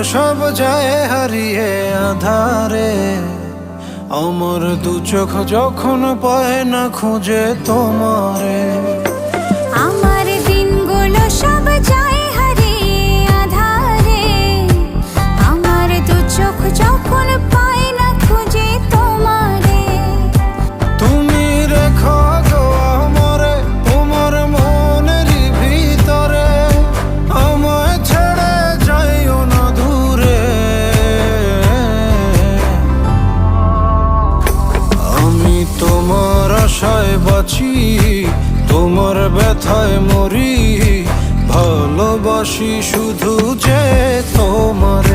সব যায় হারিয়ে আধারে। আমার দু চোখ যখন পায় না খুঁজে তোমারে। আমার দিনগুলো সব যায় হারিয়ে আঁধারে। আমার দু চোখ যখন পায় না খুঁজে তোমারে। তুমি রেখো গো আমারে তোমার মনেরই ভিতরে, আমায় ছেড়ে যাইও না দূরে। আমি তোমার আশায় বাঁচি, তোমার ব্যথায় মরি, ভালোবাসি শুধু যে তোমার।